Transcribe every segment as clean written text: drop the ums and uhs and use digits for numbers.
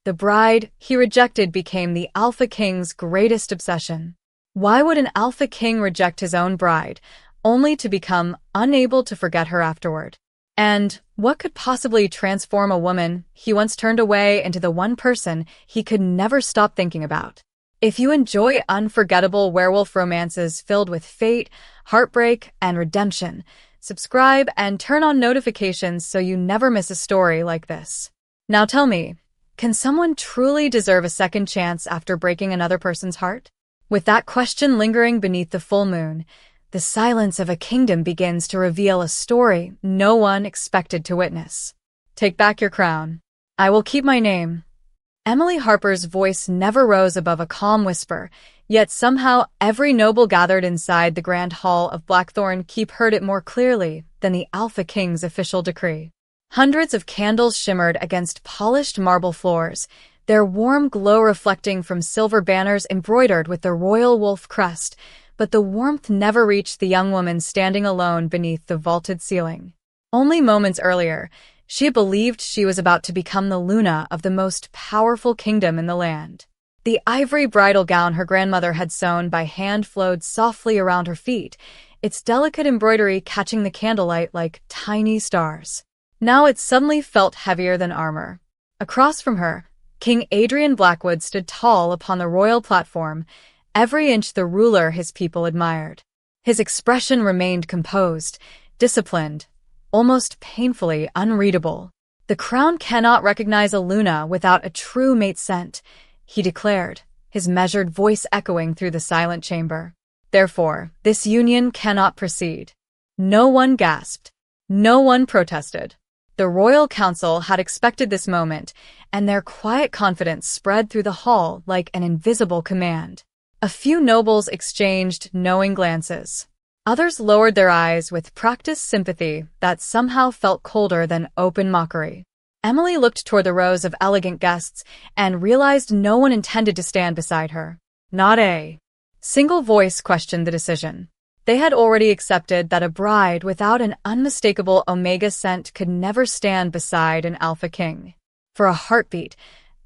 The bride he rejected became the Alpha King's greatest obsession. Why would an Alpha King reject his own bride, only to become unable to forget her afterward? And what could possibly transform a woman he once turned away into the one person he could never stop thinking about? If you enjoy unforgettable werewolf romances filled with fate, heartbreak, and redemption, subscribe and turn on notifications so you never miss a story like this. Now tell me, can someone truly deserve a second chance after breaking another person's heart? With that question lingering beneath the full moon, the silence of a kingdom begins to reveal a story no one expected to witness. Take back your crown. I will keep my name. Emily Harper's voice never rose above a calm whisper, yet somehow every noble gathered inside the grand hall of Blackthorn Keep heard it more clearly than the Alpha King's official decree. Hundreds of candles shimmered against polished marble floors, their warm glow reflecting from silver banners embroidered with the royal wolf crest, but the warmth never reached the young woman standing alone beneath the vaulted ceiling. Only moments earlier, she had believed she was about to become the Luna of the most powerful kingdom in the land. The ivory bridal gown her grandmother had sewn by hand flowed softly around her feet, its delicate embroidery catching the candlelight like tiny stars. Now it suddenly felt heavier than armor. Across from her, King Adrian Blackwood stood tall upon the royal platform, every inch the ruler his people admired. His expression remained composed, disciplined, almost painfully unreadable. The crown cannot recognize a Luna without a true mate scent, he declared, his measured voice echoing through the silent chamber. Therefore, this union cannot proceed. No one gasped. No one protested. The royal council had expected this moment, and their quiet confidence spread through the hall like an invisible command. A few nobles exchanged knowing glances. Others lowered their eyes with practiced sympathy that somehow felt colder than open mockery. Emily looked toward the rows of elegant guests and realized no one intended to stand beside her. Not a single voice questioned the decision. They had already accepted that a bride without an unmistakable Omega scent could never stand beside an Alpha King. For a heartbeat,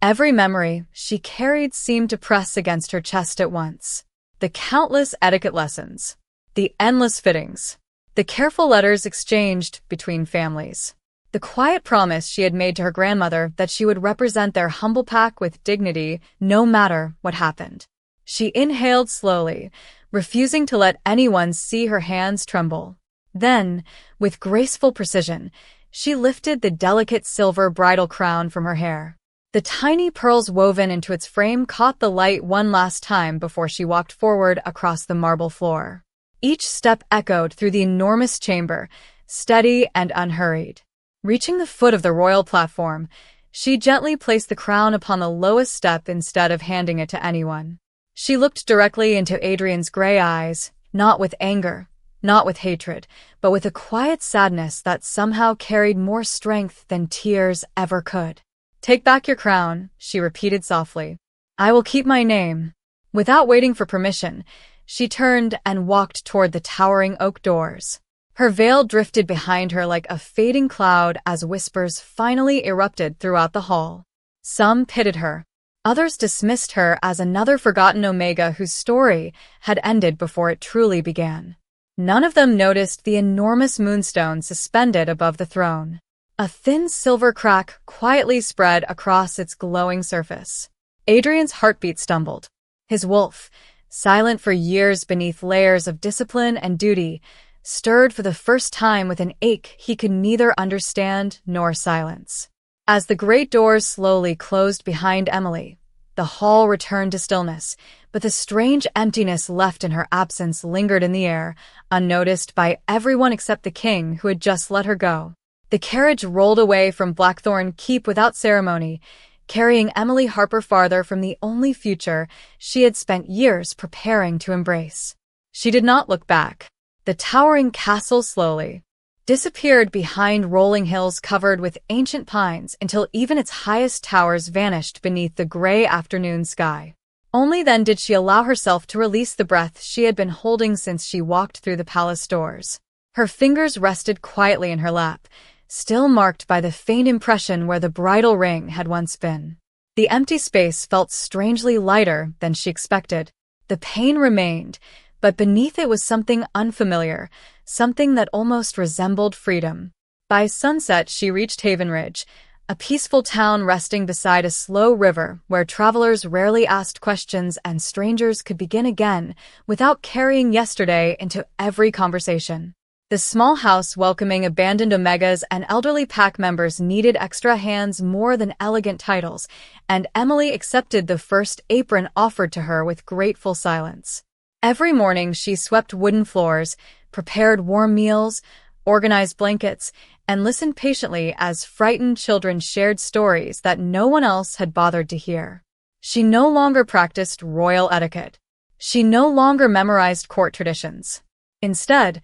every memory she carried seemed to press against her chest at once. The countless etiquette lessons, the endless fittings, the careful letters exchanged between families, the quiet promise she had made to her grandmother that she would represent their humble pack with dignity no matter what happened. She inhaled slowly, refusing to let anyone see her hands tremble. Then, with graceful precision, she lifted the delicate silver bridal crown from her hair. The tiny pearls woven into its frame caught the light one last time before she walked forward across the marble floor. Each step echoed through the enormous chamber, steady and unhurried. Reaching the foot of the royal platform, she gently placed the crown upon the lowest step instead of handing it to anyone. She looked directly into Adrian's gray eyes, not with anger, not with hatred, but with a quiet sadness that somehow carried more strength than tears ever could. "Take back your crown," she repeated softly. "I will keep my name." Without waiting for permission, she turned and walked toward the towering oak doors. Her veil drifted behind her like a fading cloud as whispers finally erupted throughout the hall. Some pitied her. Others dismissed her as another forgotten Omega whose story had ended before it truly began. None of them noticed the enormous moonstone suspended above the throne. A thin silver crack quietly spread across its glowing surface. Adrian's heartbeat stumbled. His wolf, silent for years beneath layers of discipline and duty, stirred for the first time with an ache he could neither understand nor silence. As the great doors slowly closed behind Emily, the hall returned to stillness, but the strange emptiness left in her absence lingered in the air, unnoticed by everyone except the king who had just let her go. The carriage rolled away from Blackthorn Keep without ceremony, carrying Emily Harper farther from the only future she had spent years preparing to embrace. She did not look back. The towering castle slowly disappeared behind rolling hills covered with ancient pines until even its highest towers vanished beneath the gray afternoon sky. Only then did she allow herself to release the breath she had been holding since she walked through the palace doors. Her fingers rested quietly in her lap, still marked by the faint impression where the bridal ring had once been. The empty space felt strangely lighter than she expected. The pain remained, but beneath it was something unfamiliar, something that almost resembled freedom. By sunset, she reached Haven Ridge, a peaceful town resting beside a slow river where travelers rarely asked questions and strangers could begin again without carrying yesterday into every conversation. The small house welcoming abandoned Omegas and elderly pack members needed extra hands more than elegant titles, and Emily accepted the first apron offered to her with grateful silence. Every morning she swept wooden floors, prepared warm meals, organized blankets, and listened patiently as frightened children shared stories that no one else had bothered to hear. She no longer practiced royal etiquette. She no longer memorized court traditions. Instead,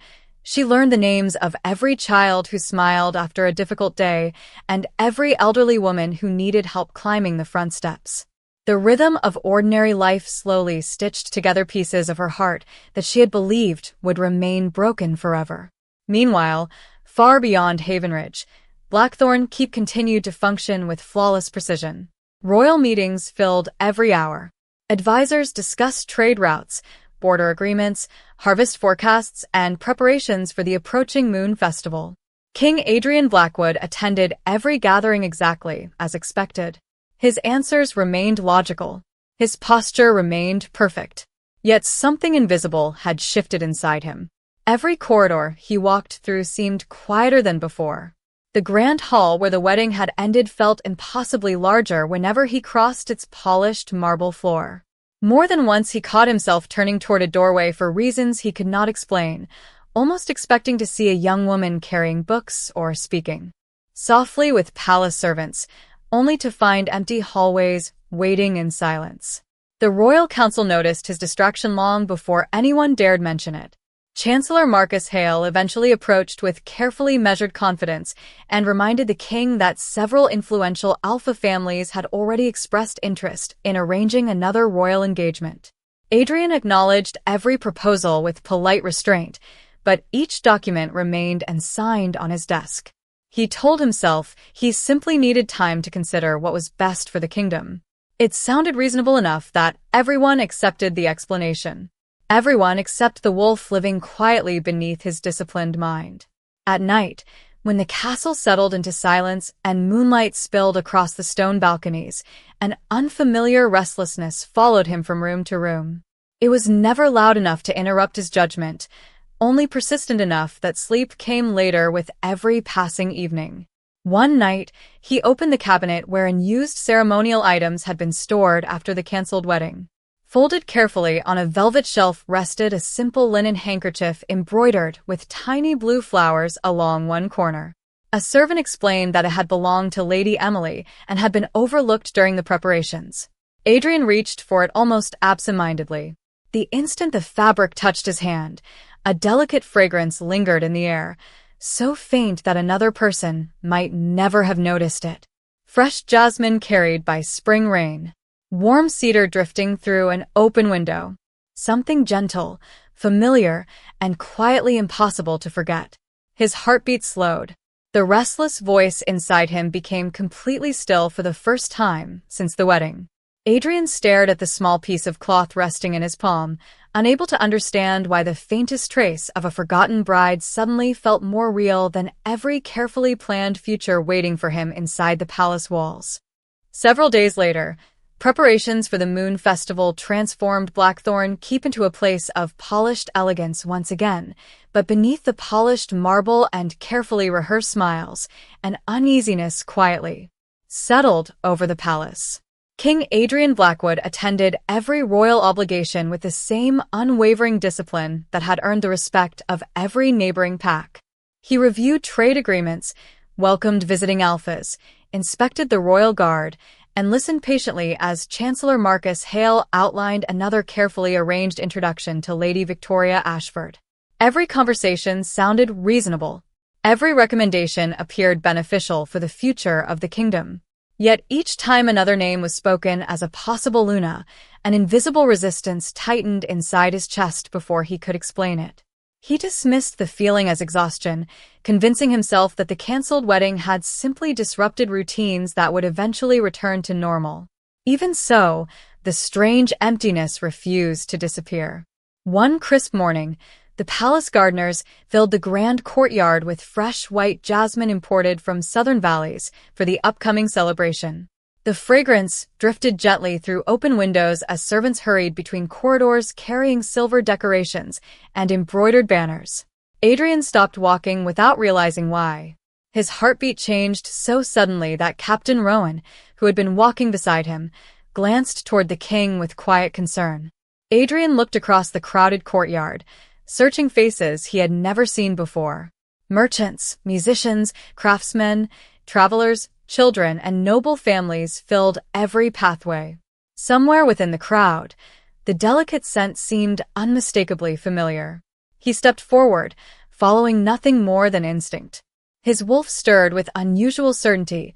she learned the names of every child who smiled after a difficult day and every elderly woman who needed help climbing the front steps. The rhythm of ordinary life slowly stitched together pieces of her heart that she had believed would remain broken forever. Meanwhile, far beyond Haven Ridge, Blackthorn Keep continued to function with flawless precision. Royal meetings filled every hour. Advisors discussed trade routes, border agreements, harvest forecasts, and preparations for the approaching Moon Festival. King Adrian Blackwood attended every gathering exactly as expected. His answers remained logical. His posture remained perfect. Yet something invisible had shifted inside him. Every corridor he walked through seemed quieter than before. The grand hall where the wedding had ended felt impossibly larger whenever he crossed its polished marble floor. More than once he caught himself turning toward a doorway for reasons he could not explain, almost expecting to see a young woman carrying books or speaking softly with palace servants, only to find empty hallways waiting in silence. The royal council noticed his distraction long before anyone dared mention it. Chancellor Marcus Hale eventually approached with carefully measured confidence and reminded the king that several influential alpha families had already expressed interest in arranging another royal engagement. Adrian acknowledged every proposal with polite restraint, but each document remained unsigned on his desk. He told himself he simply needed time to consider what was best for the kingdom. It sounded reasonable enough that everyone accepted the explanation. Everyone except the wolf living quietly beneath his disciplined mind. At night, when the castle settled into silence and moonlight spilled across the stone balconies, an unfamiliar restlessness followed him from room to room. It was never loud enough to interrupt his judgment, only persistent enough that sleep came later with every passing evening. One night, he opened the cabinet where unused ceremonial items had been stored after the cancelled wedding. Folded carefully on a velvet shelf rested a simple linen handkerchief embroidered with tiny blue flowers along one corner. A servant explained that it had belonged to Lady Emily and had been overlooked during the preparations. Adrian reached for it almost absent-mindedly. The instant the fabric touched his hand, a delicate fragrance lingered in the air, so faint that another person might never have noticed it. Fresh jasmine carried by spring rain. Warm cedar drifting through an open window. Something gentle, familiar, and quietly impossible to forget. His heartbeat slowed. The restless voice inside him became completely still for the first time since the wedding. Adrian stared at the small piece of cloth resting in his palm, unable to understand why the faintest trace of a forgotten bride suddenly felt more real than every carefully planned future waiting for him inside the palace walls. Several days later, preparations for the Moon Festival transformed Blackthorn Keep into a place of polished elegance once again, but beneath the polished marble and carefully rehearsed smiles, an uneasiness quietly settled over the palace. King Adrian Blackwood attended every royal obligation with the same unwavering discipline that had earned the respect of every neighboring pack. He reviewed trade agreements, welcomed visiting alphas, inspected the royal guard, and listened patiently as Chancellor Marcus Hale outlined another carefully arranged introduction to Lady Victoria Ashford. Every conversation sounded reasonable. Every recommendation appeared beneficial for the future of the kingdom. Yet each time another name was spoken as a possible Luna, an invisible resistance tightened inside his chest before he could explain it. He dismissed the feeling as exhaustion, convincing himself that the cancelled wedding had simply disrupted routines that would eventually return to normal. Even so, the strange emptiness refused to disappear. One crisp morning, the palace gardeners filled the grand courtyard with fresh white jasmine imported from southern valleys for the upcoming celebration. The fragrance drifted gently through open windows as servants hurried between corridors carrying silver decorations and embroidered banners. Adrian stopped walking without realizing why. His heartbeat changed so suddenly that Captain Rowan, who had been walking beside him, glanced toward the king with quiet concern. Adrian looked across the crowded courtyard, searching faces he had never seen before. Merchants, musicians, craftsmen, travelers, children, and noble families filled every pathway. Somewhere within the crowd, the delicate scent seemed unmistakably familiar. He stepped forward, following nothing more than instinct. His wolf stirred with unusual certainty,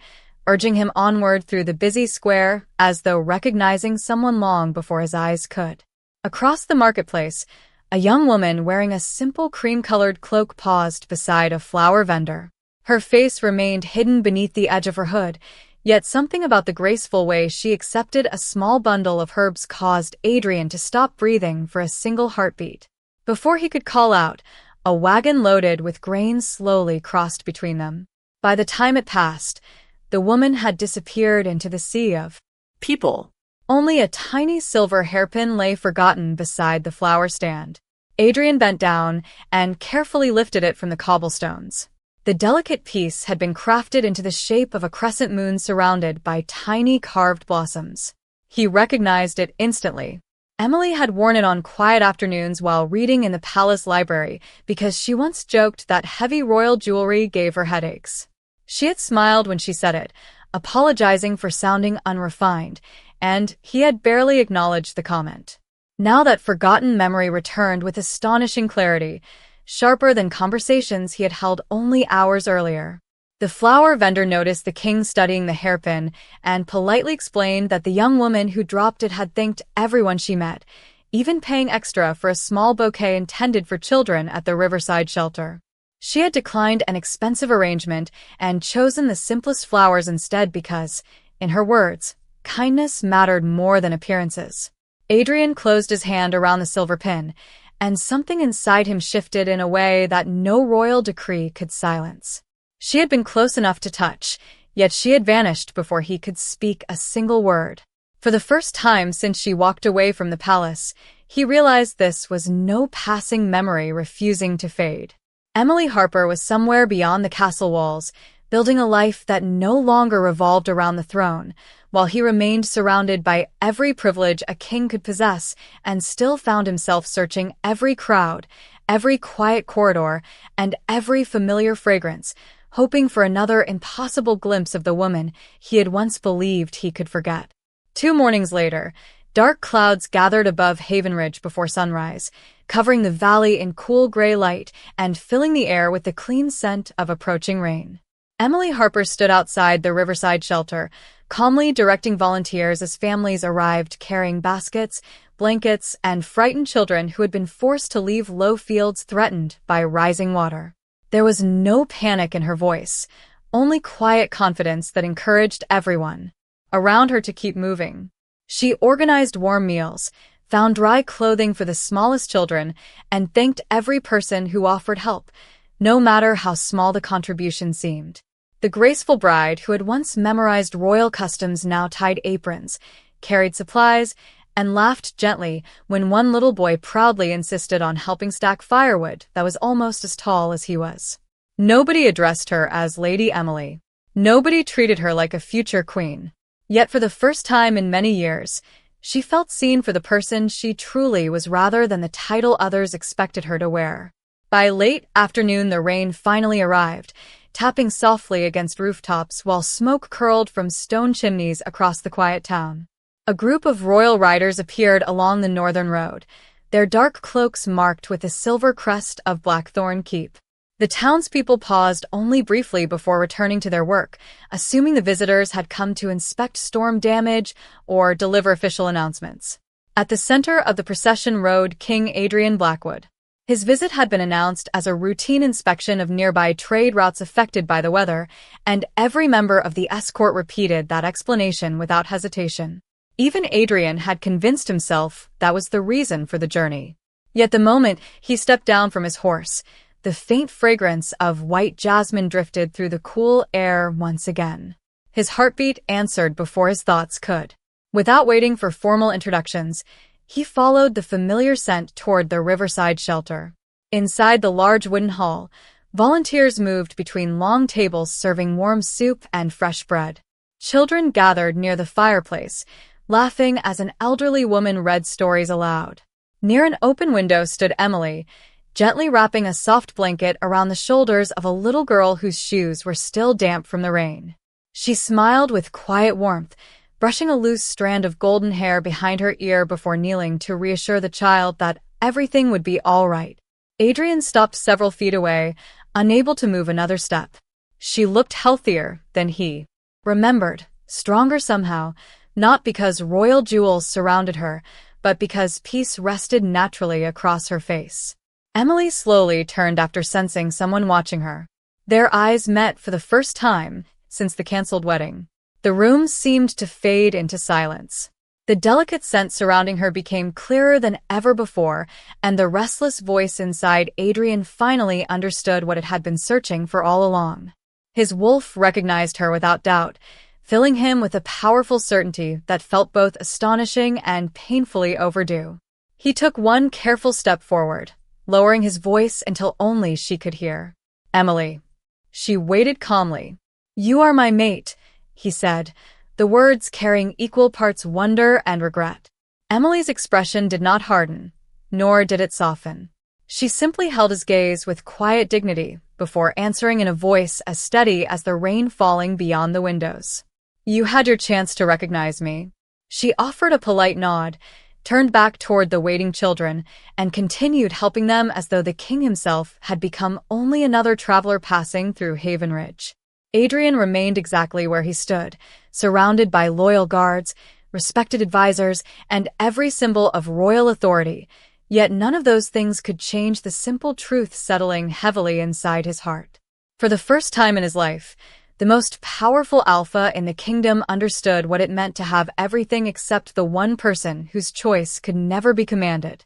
urging him onward through the busy square as though recognizing someone long before his eyes could. Across the marketplace, a young woman wearing a simple cream-colored cloak paused beside a flower vendor. Her face remained hidden beneath the edge of her hood, yet something about the graceful way she accepted a small bundle of herbs caused Adrian to stop breathing for a single heartbeat. Before he could call out, a wagon loaded with grain slowly crossed between them. By the time it passed, the woman had disappeared into the sea of people. Only a tiny silver hairpin lay forgotten beside the flower stand. Adrian bent down and carefully lifted it from the cobblestones. The delicate piece had been crafted into the shape of a crescent moon surrounded by tiny carved blossoms. He recognized it instantly. Emily had worn it on quiet afternoons while reading in the palace library because she once joked that heavy royal jewelry gave her headaches. She had smiled when she said it, apologizing for sounding unrefined, and he had barely acknowledged the comment. Now that forgotten memory returned with astonishing clarity, sharper than conversations he had held only hours earlier. The flower vendor noticed the king studying the hairpin and politely explained that the young woman who dropped it had thanked everyone she met, even paying extra for a small bouquet intended for children at the riverside shelter. She had declined an expensive arrangement and chosen the simplest flowers instead because, in her words, kindness mattered more than appearances. Adrian closed his hand around the silver pin, and something inside him shifted in a way that no royal decree could silence. She had been close enough to touch, yet she had vanished before he could speak a single word. For the first time since she walked away from the palace, he realized this was no passing memory refusing to fade. Emily Harper was somewhere beyond the castle walls, building a life that no longer revolved around the throne, while he remained surrounded by every privilege a king could possess and still found himself searching every crowd, every quiet corridor, and every familiar fragrance, hoping for another impossible glimpse of the woman he had once believed he could forget. 2 mornings later, dark clouds gathered above Haven Ridge before sunrise, covering the valley in cool gray light and filling the air with the clean scent of approaching rain. Emily Harper stood outside the riverside shelter, calmly directing volunteers as families arrived carrying baskets, blankets, and frightened children who had been forced to leave low fields threatened by rising water. There was no panic in her voice, only quiet confidence that encouraged everyone around her to keep moving. She organized warm meals, found dry clothing for the smallest children, and thanked every person who offered help, no matter how small the contribution seemed. The graceful bride, who had once memorized royal customs, now tied aprons, carried supplies, and laughed gently when one little boy proudly insisted on helping stack firewood that was almost as tall as he was. Nobody addressed her as Lady Emily. Nobody treated her like a future queen. Yet for the first time in many years, she felt seen for the person she truly was rather than the title others expected her to wear. By late afternoon, the rain finally arrived, tapping softly against rooftops while smoke curled from stone chimneys across the quiet town. A group of royal riders appeared along the northern road, their dark cloaks marked with the silver crest of Blackthorn Keep. The townspeople paused only briefly before returning to their work, assuming the visitors had come to inspect storm damage or deliver official announcements. At the center of the procession rode King Adrian Blackwood. His visit had been announced as a routine inspection of nearby trade routes affected by the weather, and every member of the escort repeated that explanation without hesitation. Even Adrian had convinced himself that was the reason for the journey. Yet the moment he stepped down from his horse, the faint fragrance of white jasmine drifted through the cool air once again. His heartbeat answered before his thoughts could. Without waiting for formal introductions, he followed the familiar scent toward the riverside shelter. Inside the large wooden hall, volunteers moved between long tables serving warm soup and fresh bread. Children gathered near the fireplace, laughing as an elderly woman read stories aloud. Near an open window stood Emily, gently wrapping a soft blanket around the shoulders of a little girl whose shoes were still damp from the rain. She smiled with quiet warmth, brushing a loose strand of golden hair behind her ear before kneeling to reassure the child that everything would be all right. Adrian stopped several feet away, unable to move another step. She looked healthier than he remembered, stronger somehow, not because royal jewels surrounded her, but because peace rested naturally across her face. Emily slowly turned after sensing someone watching her. Their eyes met for the first time since the cancelled wedding. The room seemed to fade into silence. The delicate scent surrounding her became clearer than ever before, and the restless voice inside Adrian finally understood what it had been searching for all along. His wolf recognized her without doubt, filling him with a powerful certainty that felt both astonishing and painfully overdue. He took one careful step forward, lowering his voice until only she could hear. "Emily." She waited calmly. "You are my mate," he said, the words carrying equal parts wonder and regret. Emily's expression did not harden, nor did it soften. She simply held his gaze with quiet dignity before answering in a voice as steady as the rain falling beyond the windows. "You had your chance to recognize me." She offered a polite nod, turned back toward the waiting children, and continued helping them as though the king himself had become only another traveler passing through Haven Ridge. Adrian remained exactly where he stood, surrounded by loyal guards, respected advisors, and every symbol of royal authority, yet none of those things could change the simple truth settling heavily inside his heart. For the first time in his life, the most powerful alpha in the kingdom understood what it meant to have everything except the one person whose choice could never be commanded.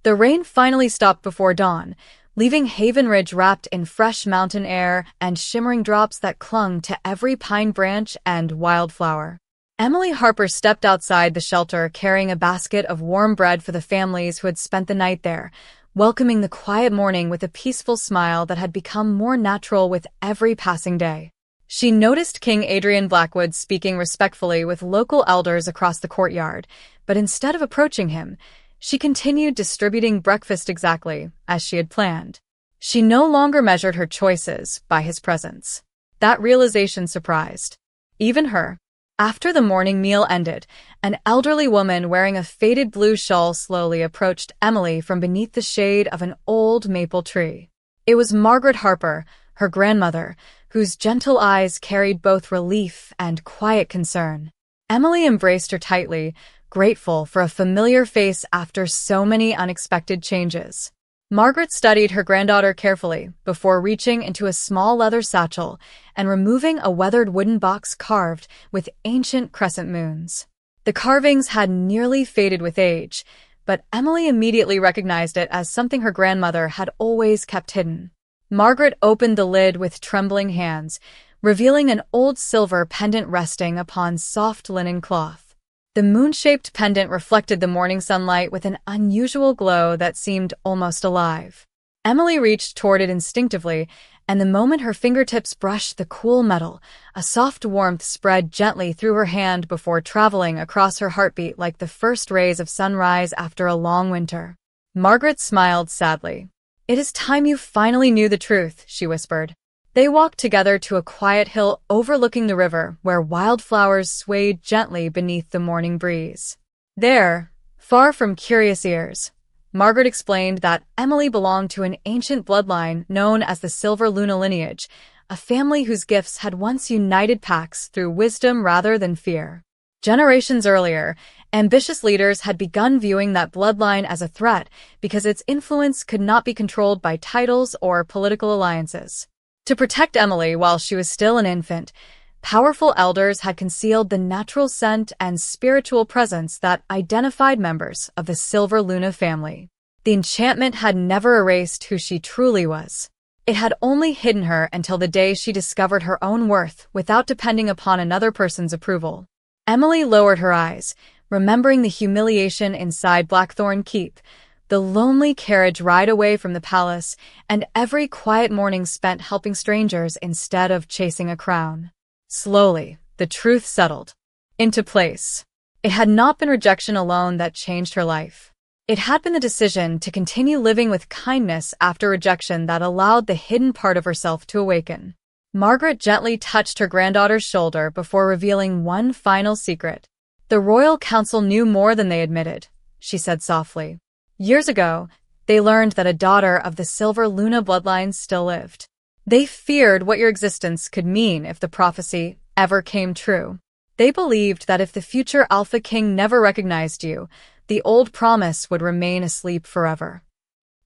The rain finally stopped before dawn, leaving Haven Ridge wrapped in fresh mountain air and shimmering drops that clung to every pine branch and wildflower. Emily Harper stepped outside the shelter carrying a basket of warm bread for the families who had spent the night there, welcoming the quiet morning with a peaceful smile that had become more natural with every passing day. She noticed King Adrian Blackwood speaking respectfully with local elders across the courtyard, but instead of approaching him, she continued distributing breakfast exactly as she had planned. She no longer measured her choices by his presence. That realization surprised even her. After the morning meal ended, an elderly woman wearing a faded blue shawl slowly approached Emily from beneath the shade of an old maple tree. It was Margaret Harper, her grandmother, whose gentle eyes carried both relief and quiet concern. Emily embraced her tightly, grateful for a familiar face after so many unexpected changes. Margaret studied her granddaughter carefully before reaching into a small leather satchel and removing a weathered wooden box carved with ancient crescent moons. The carvings had nearly faded with age, but Emily immediately recognized it as something her grandmother had always kept hidden. Margaret opened the lid with trembling hands, revealing an old silver pendant resting upon soft linen cloth. The moon-shaped pendant reflected the morning sunlight with an unusual glow that seemed almost alive. Emily reached toward it instinctively, and the moment her fingertips brushed the cool metal, a soft warmth spread gently through her hand before traveling across her heartbeat like the first rays of sunrise after a long winter. Margaret smiled sadly. "It is time you finally knew the truth," she whispered. They walked together to a quiet hill overlooking the river where wildflowers swayed gently beneath the morning breeze. There, far from curious ears, Margaret explained that Emily belonged to an ancient bloodline known as the Silver Luna lineage, a family whose gifts had once united Pax through wisdom rather than fear. Generations earlier, ambitious leaders had begun viewing that bloodline as a threat because its influence could not be controlled by titles or political alliances. To protect Emily while she was still an infant, Powerful elders had concealed the natural scent and spiritual presence that identified members of the Silver Luna family. The enchantment had never erased who she truly was. It had only hidden her until the day she discovered her own worth without depending upon another person's approval. Emily lowered her eyes, remembering the humiliation inside Blackthorn Keep, the lonely carriage ride away from the palace, and every quiet morning spent helping strangers instead of chasing a crown. Slowly, the truth settled into place. It had not been rejection alone that changed her life. It had been the decision to continue living with kindness after rejection that allowed the hidden part of herself to awaken. Margaret gently touched her granddaughter's shoulder before revealing one final secret. The royal council knew more than they admitted, she said softly. Years ago, they learned that a daughter of the Silver Luna bloodline still lived. They feared what your existence could mean if the prophecy ever came true. They believed that if the future Alpha King never recognized you, the old promise would remain asleep forever.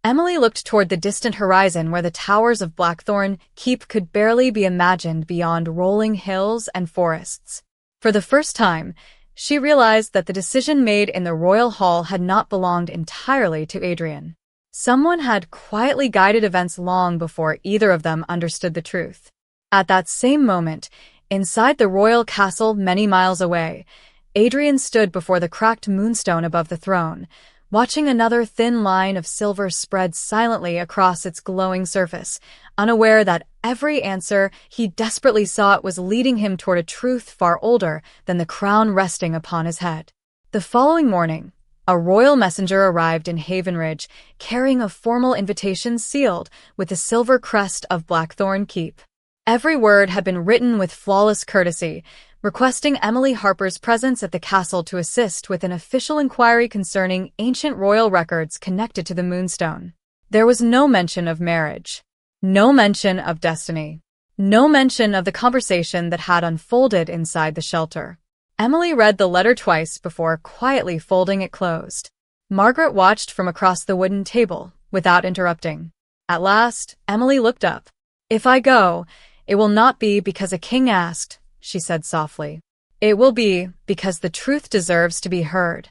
Emily looked toward the distant horizon where the towers of Blackthorn Keep could barely be imagined beyond rolling hills and forests. For the first time, she realized that the decision made in the royal hall had not belonged entirely to Adrian. Someone had quietly guided events long before either of them understood the truth. At that same moment, inside the royal castle many miles away, Adrian stood before the cracked moonstone above the throne, watching another thin line of silver spread silently across its glowing surface, unaware that every answer he desperately sought was leading him toward a truth far older than the crown resting upon his head. The following morning, a royal messenger arrived in Havenridge, carrying a formal invitation sealed with the silver crest of Blackthorn Keep. Every word had been written with flawless courtesy, requesting Emily Harper's presence at the castle to assist with an official inquiry concerning ancient royal records connected to the Moonstone. There was no mention of marriage, no mention of destiny, no mention of the conversation that had unfolded inside the shelter. Emily read the letter twice before quietly folding it closed. Margaret watched from across the wooden table, without interrupting. At last, Emily looked up. "If I go, it will not be because a king asked," she said softly. "It will be because the truth deserves to be heard."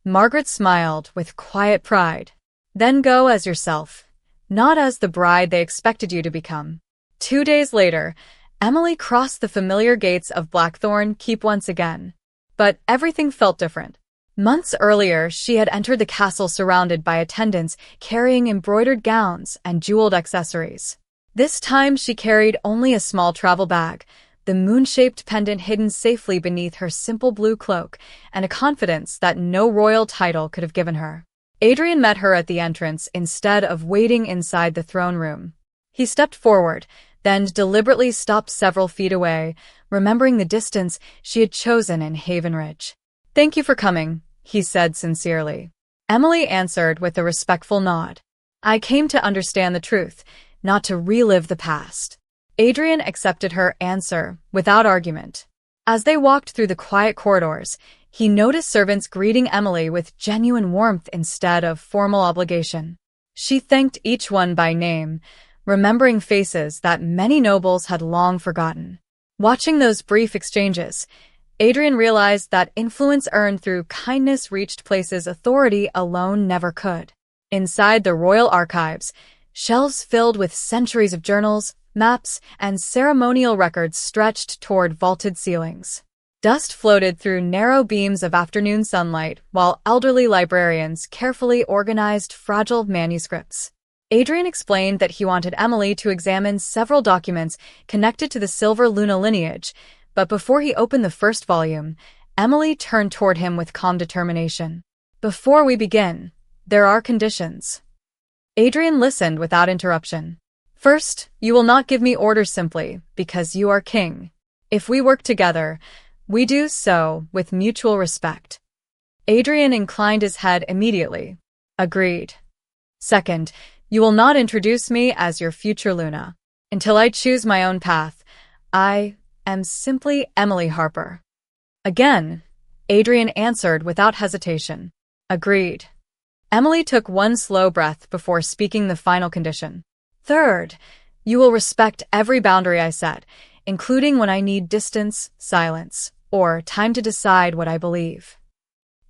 Margaret smiled with quiet pride. "Then go as yourself, not as the bride they expected you to become." 2 days later, Emily crossed the familiar gates of Blackthorn Keep once again. But everything felt different. Months earlier, she had entered the castle surrounded by attendants carrying embroidered gowns and jeweled accessories. This time she carried only a small travel bag, the moon-shaped pendant hidden safely beneath her simple blue cloak, and a confidence that no royal title could have given her. Adrian met her at the entrance instead of waiting inside the throne room. He stepped forward, then deliberately stopped several feet away, remembering the distance she had chosen in Havenridge. "Thank you for coming," he said sincerely. Emily answered with a respectful nod. "I came to understand the truth, not to relive the past." Adrian accepted her answer without argument. As they walked through the quiet corridors, he noticed servants greeting Emily with genuine warmth instead of formal obligation. She thanked each one by name, remembering faces that many nobles had long forgotten. Watching those brief exchanges, Adrian realized that influence earned through kindness reached places authority alone never could. Inside the royal archives, shelves filled with centuries of journals, maps, and ceremonial records stretched toward vaulted ceilings. Dust floated through narrow beams of afternoon sunlight, while elderly librarians carefully organized fragile manuscripts. Adrian explained that he wanted Emily to examine several documents connected to the Silver Luna lineage, but before he opened the first volume, Emily turned toward him with calm determination. "Before we begin, there are conditions." Adrian listened without interruption. "First, you will not give me orders simply because you are king. If we work together, we do so with mutual respect." Adrian inclined his head immediately. "Agreed." "Second, you will not introduce me as your future Luna. Until I choose my own path, I am simply Emily Harper." Again, Adrian answered without hesitation. "Agreed." Emily took one slow breath before speaking the final condition. "Third, you will respect every boundary I set, including when I need distance, silence, or time to decide what I believe.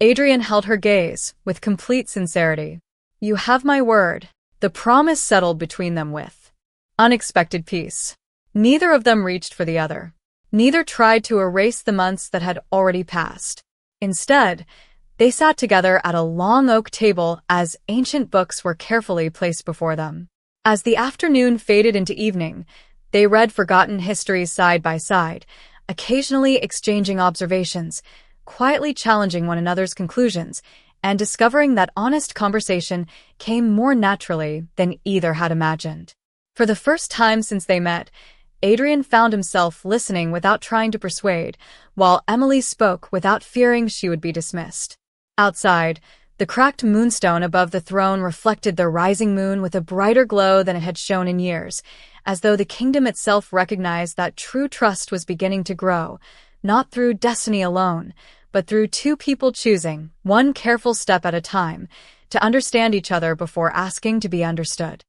Adrian held her gaze with complete sincerity. You have my word. The promise settled between them with unexpected peace. Neither of them reached for the other. Neither tried to erase the months that had already passed. Instead, they sat together at a long oak table as ancient books were carefully placed before them. As the afternoon faded into evening, they read forgotten histories side by side, occasionally exchanging observations, quietly challenging one another's conclusions, and discovering that honest conversation came more naturally than either had imagined. For the first time since they met, Adrian found himself listening without trying to persuade, while Emily spoke without fearing she would be dismissed. Outside, the cracked moonstone above the throne reflected the rising moon with a brighter glow than it had shown in years, as though the kingdom itself recognized that true trust was beginning to grow, not through destiny alone, but through two people choosing, one careful step at a time, to understand each other before asking to be understood.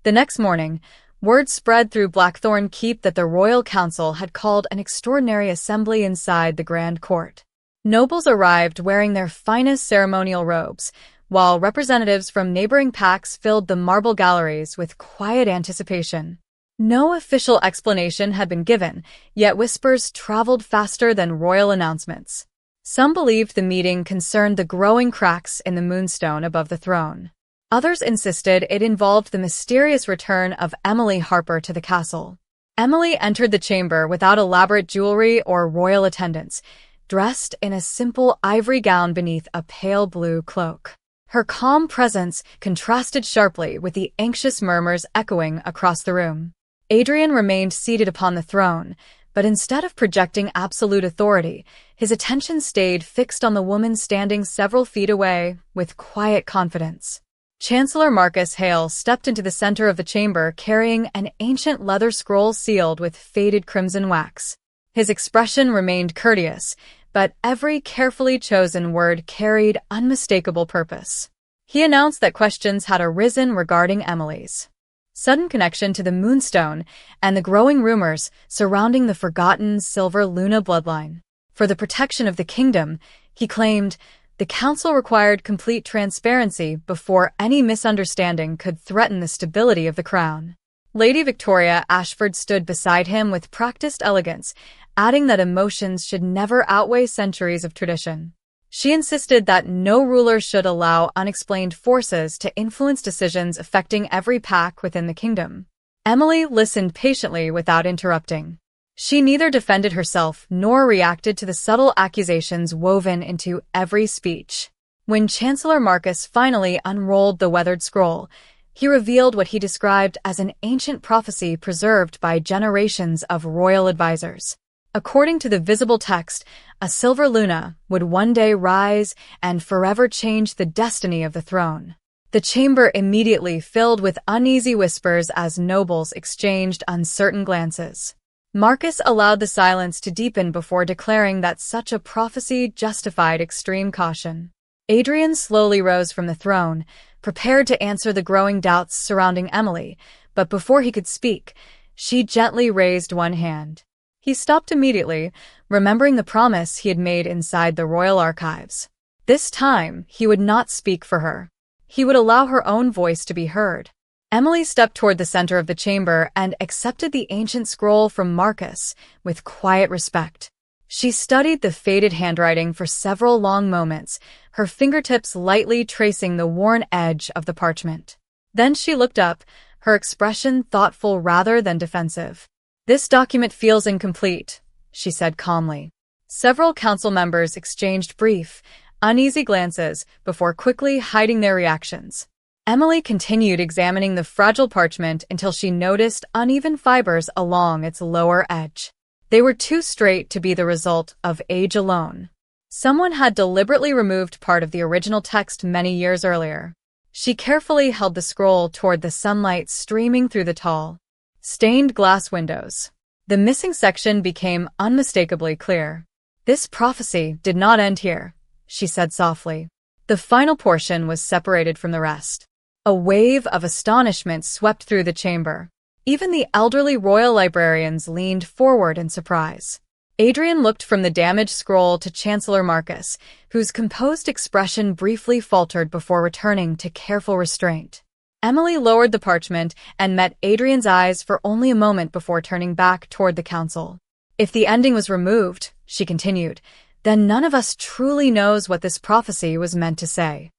The next morning, word spread through Blackthorn Keep that the royal council had called an extraordinary assembly inside the grand court. Nobles arrived wearing their finest ceremonial robes, while representatives from neighboring packs filled the marble galleries with quiet anticipation. No official explanation had been given, yet whispers traveled faster than royal announcements. Some believed the meeting concerned the growing cracks in the moonstone above the throne. Others insisted it involved the mysterious return of Emily Harper to the castle. Emily entered the chamber without elaborate jewelry or royal attendants, dressed in a simple ivory gown beneath a pale blue cloak. Her calm presence contrasted sharply with the anxious murmurs echoing across the room. Adrian remained seated upon the throne, but instead of projecting absolute authority, his attention stayed fixed on the woman standing several feet away with quiet confidence. Chancellor Marcus Hale stepped into the center of the chamber carrying an ancient leather scroll sealed with faded crimson wax. His expression remained courteous, but every carefully chosen word carried unmistakable purpose. He announced that questions had arisen regarding Emily's sudden connection to the Moonstone and the growing rumors surrounding the forgotten Silver Luna bloodline. For the protection of the kingdom, he claimed, the council required complete transparency before any misunderstanding could threaten the stability of the crown. Lady Victoria Ashford stood beside him with practiced elegance, adding that emotions should never outweigh centuries of tradition. She insisted that no ruler should allow unexplained forces to influence decisions affecting every pack within the kingdom. Emily listened patiently without interrupting. She neither defended herself nor reacted to the subtle accusations woven into every speech. When Chancellor Marcus finally unrolled the weathered scroll, he revealed what he described as an ancient prophecy preserved by generations of royal advisors. According to the visible text, a silver luna would one day rise and forever change the destiny of the throne. The chamber immediately filled with uneasy whispers as nobles exchanged uncertain glances. Marcus allowed the silence to deepen before declaring that such a prophecy justified extreme caution. Adrian slowly rose from the throne, prepared to answer the growing doubts surrounding Emily, but before he could speak, she gently raised one hand. He stopped immediately, remembering the promise he had made inside the royal archives. This time, he would not speak for her. He would allow her own voice to be heard. Emily stepped toward the center of the chamber and accepted the ancient scroll from Marcus with quiet respect. She studied the faded handwriting for several long moments, her fingertips lightly tracing the worn edge of the parchment. Then she looked up, her expression thoughtful rather than defensive. "This document feels incomplete," she said calmly. Several council members exchanged brief, uneasy glances before quickly hiding their reactions. Emily continued examining the fragile parchment until she noticed uneven fibers along its lower edge. They were too straight to be the result of age alone. Someone had deliberately removed part of the original text many years earlier. She carefully held the scroll toward the sunlight streaming through the tall, stained glass windows. The missing section became unmistakably clear. "This prophecy did not end here," she said softly. "The final portion was separated from the rest." A wave of astonishment swept through the chamber. Even the elderly royal librarians leaned forward in surprise. Adrian looked from the damaged scroll to Chancellor Marcus, whose composed expression briefly faltered before returning to careful restraint. Emily lowered the parchment and met Adrian's eyes for only a moment before turning back toward the council. If the ending was removed, she continued, then none of us truly knows what this prophecy was meant to say.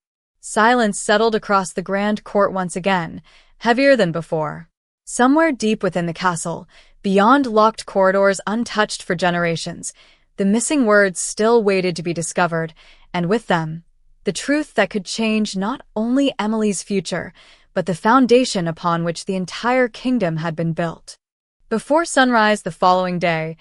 Silence settled across the grand court once again, heavier than before. Somewhere deep within the castle, beyond locked corridors untouched for generations, the missing words still waited to be discovered, and with them, the truth that could change not only Emily's future, but the foundation upon which the entire kingdom had been built. Before sunrise the following day,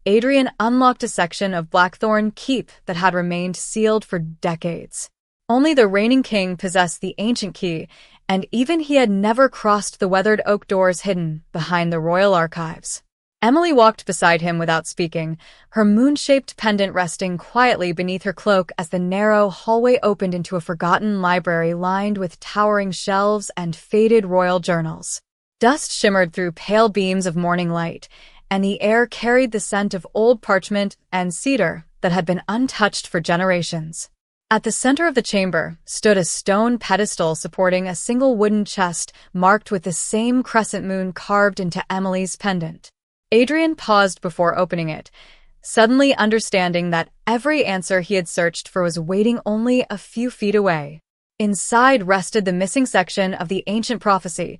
Adrian unlocked a section of Blackthorn Keep that had remained sealed for decades. Only the reigning king possessed the ancient key, and even he had never crossed the weathered oak doors hidden behind the royal archives. Emily walked beside him without speaking, her moon-shaped pendant resting quietly beneath her cloak as the narrow hallway opened into a forgotten library lined with towering shelves and faded royal journals. Dust shimmered through pale beams of morning light, and the air carried the scent of old parchment and cedar that had been untouched for generations. At the center of the chamber stood a stone pedestal supporting a single wooden chest marked with the same crescent moon carved into Emily's pendant. Adrian paused before opening it, suddenly understanding that every answer he had searched for was waiting only a few feet away. Inside rested the missing section of the ancient prophecy,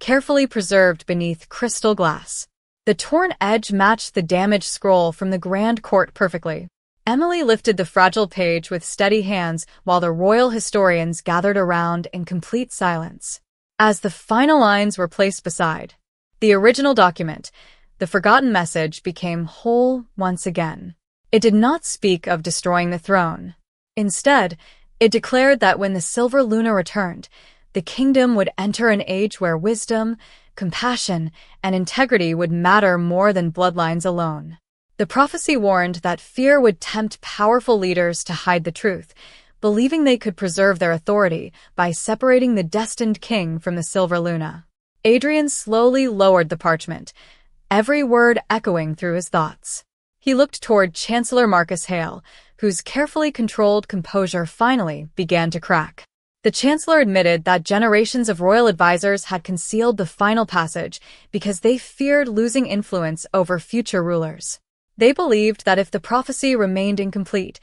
carefully preserved beneath crystal glass. The torn edge matched the damaged scroll from the grand court perfectly. Emily lifted the fragile page with steady hands while the royal historians gathered around in complete silence. As the final lines were placed beside the original document, the forgotten message became whole once again. It did not speak of destroying the throne. Instead, it declared that when the Silver Luna returned, the kingdom would enter an age where wisdom, compassion, and integrity would matter more than bloodlines alone. The prophecy warned that fear would tempt powerful leaders to hide the truth, believing they could preserve their authority by separating the destined king from the Silver Luna. Adrian slowly lowered the parchment, every word echoing through his thoughts. He looked toward Chancellor Marcus Hale, whose carefully controlled composure finally began to crack. The Chancellor admitted that generations of royal advisors had concealed the final passage because they feared losing influence over future rulers. They believed that if the prophecy remained incomplete,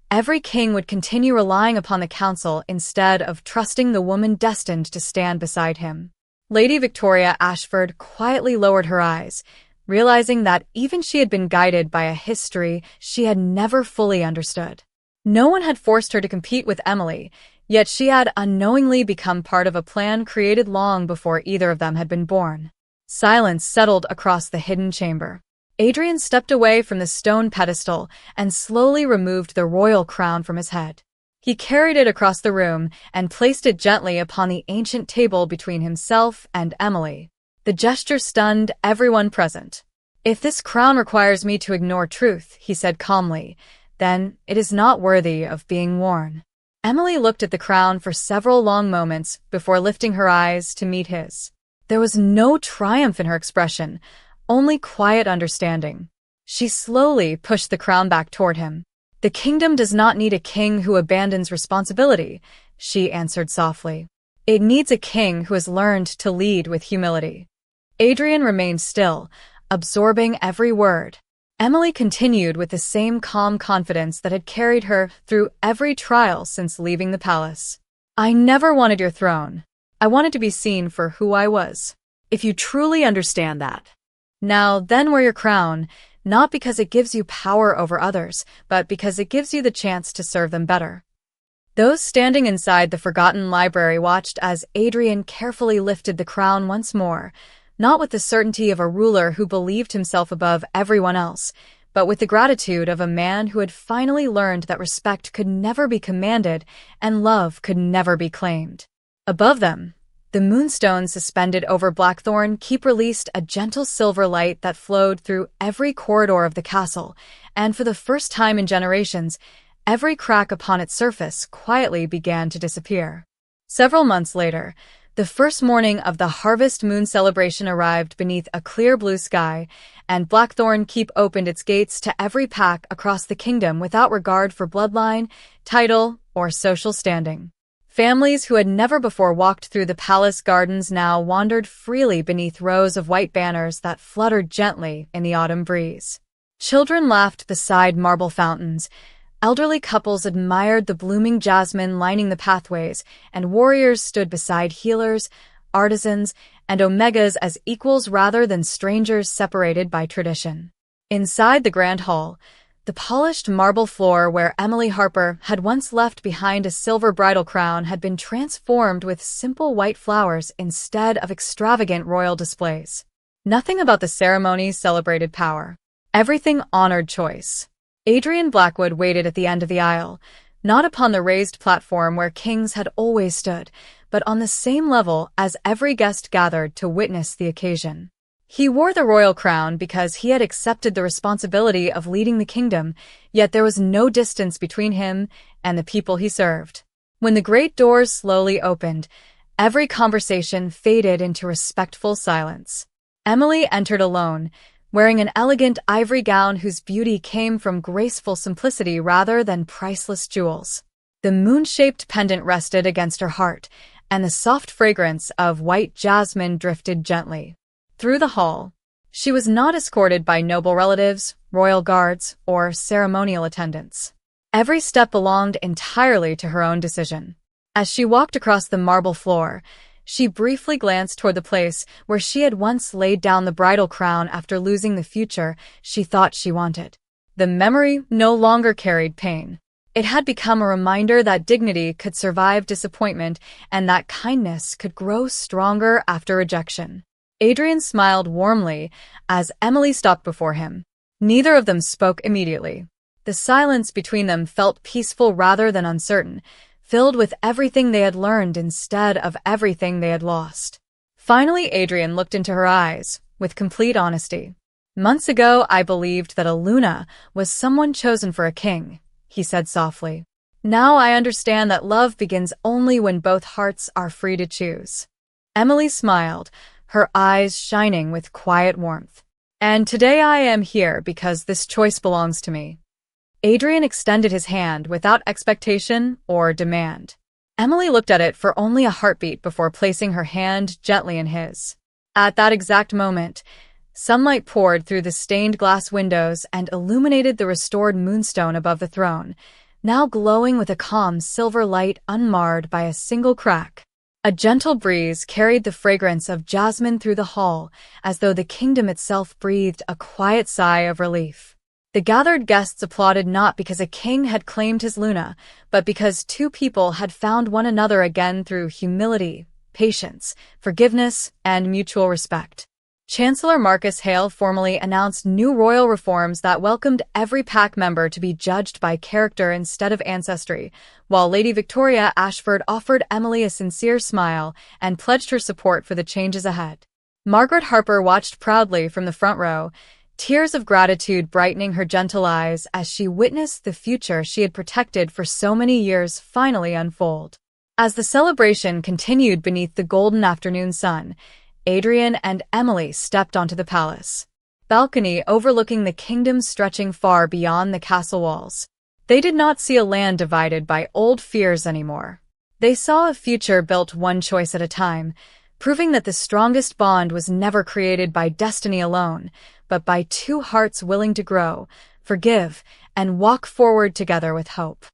every king would continue relying upon the council instead of trusting the woman destined to stand beside him. Lady Victoria Ashford quietly lowered her eyes, realizing that even she had been guided by a history she had never fully understood. No one had forced her to compete with Emily, yet she had unknowingly become part of a plan created long before either of them had been born. Silence settled across the hidden chamber. Adrian stepped away from the stone pedestal and slowly removed the royal crown from his head. He carried it across the room and placed it gently upon the ancient table between himself and Emily. The gesture stunned everyone present. "If this crown requires me to ignore truth," he said calmly, "then it is not worthy of being worn." Emily looked at the crown for several long moments before lifting her eyes to meet his. There was no triumph in her expression, only quiet understanding. She slowly pushed the crown back toward him. "The kingdom does not need a king who abandons responsibility," she answered softly. "It needs a king who has learned to lead with humility." Adrian remained still, absorbing every word. Emily continued with the same calm confidence that had carried her through every trial since leaving the palace. "I never wanted your throne. I wanted to be seen for who I was. If you truly understand that, now then wear your crown, not because it gives you power over others, but because it gives you the chance to serve them better." Those standing inside the forgotten library watched as Adrian carefully lifted the crown once more, not with the certainty of a ruler who believed himself above everyone else, but with the gratitude of a man who had finally learned that respect could never be commanded and love could never be claimed. Above them, the moonstone suspended over Blackthorn Keep released a gentle silver light that flowed through every corridor of the castle, and for the first time in generations, every crack upon its surface quietly began to disappear. Several months later, The first morning of the harvest moon celebration arrived beneath a clear blue sky, and Blackthorn Keep opened its gates to every pack across the kingdom without regard for bloodline, title, or social standing. Families who had never before walked through the palace gardens now wandered freely beneath rows of white banners that fluttered gently in the autumn breeze. Children laughed beside marble fountains, elderly couples admired the blooming jasmine lining the pathways, and warriors stood beside healers, artisans, and omegas as equals rather than strangers separated by tradition. Inside the grand hall, the polished marble floor where Emily Harper had once left behind a silver bridal crown had been transformed with simple white flowers instead of extravagant royal displays. Nothing about the ceremony celebrated power. Everything honored choice. Adrian Blackwood waited at the end of the aisle, not upon the raised platform where kings had always stood, but on the same level as every guest gathered to witness the occasion. He wore the royal crown because he had accepted the responsibility of leading the kingdom, yet there was no distance between him and the people he served. When the great doors slowly opened, every conversation faded into respectful silence. Emily entered alone, wearing an elegant ivory gown whose beauty came from graceful simplicity rather than priceless jewels. The moon-shaped pendant rested against her heart, and the soft fragrance of white jasmine drifted gently through the hall. She was not escorted by noble relatives, royal guards, or ceremonial attendants. Every step belonged entirely to her own decision. As she walked across the marble floor, she briefly glanced toward the place where she had once laid down the bridal crown after losing the future she thought she wanted. The memory no longer carried pain. It had become a reminder that dignity could survive disappointment and that kindness could grow stronger after rejection. Adrian smiled warmly as Emily stopped before him. Neither of them spoke immediately. The silence between them felt peaceful rather than uncertain, filled with everything they had learned instead of everything they had lost. Finally, Adrian looked into her eyes with complete honesty. "Months ago, I believed that a Luna was someone chosen for a king," he said softly. "Now I understand that love begins only when both hearts are free to choose." Emily smiled, her eyes shining with quiet warmth. "And today I am here because this choice belongs to me." Adrian extended his hand without expectation or demand. Emily looked at it for only a heartbeat before placing her hand gently in his. At that exact moment, sunlight poured through the stained glass windows and illuminated the restored moonstone above the throne, now glowing with a calm silver light unmarred by a single crack. A gentle breeze carried the fragrance of jasmine through the hall, as though the kingdom itself breathed a quiet sigh of relief. The gathered guests applauded not because a king had claimed his Luna, but because two people had found one another again through humility, patience, forgiveness, and mutual respect. Chancellor Marcus Hale formally announced new royal reforms that welcomed every pack member to be judged by character instead of ancestry, while Lady Victoria Ashford offered Emily a sincere smile and pledged her support for the changes ahead. Margaret Harper watched proudly from the front row, tears of gratitude brightening her gentle eyes as she witnessed the future she had protected for so many years finally unfold. As the celebration continued beneath the golden afternoon sun, Adrian and Emily stepped onto the palace balcony overlooking the kingdom stretching far beyond the castle walls. They did not see a land divided by old fears anymore. They saw a future built one choice at a time, proving that the strongest bond was never created by destiny alone, but by two hearts willing to grow, forgive, and walk forward together with hope.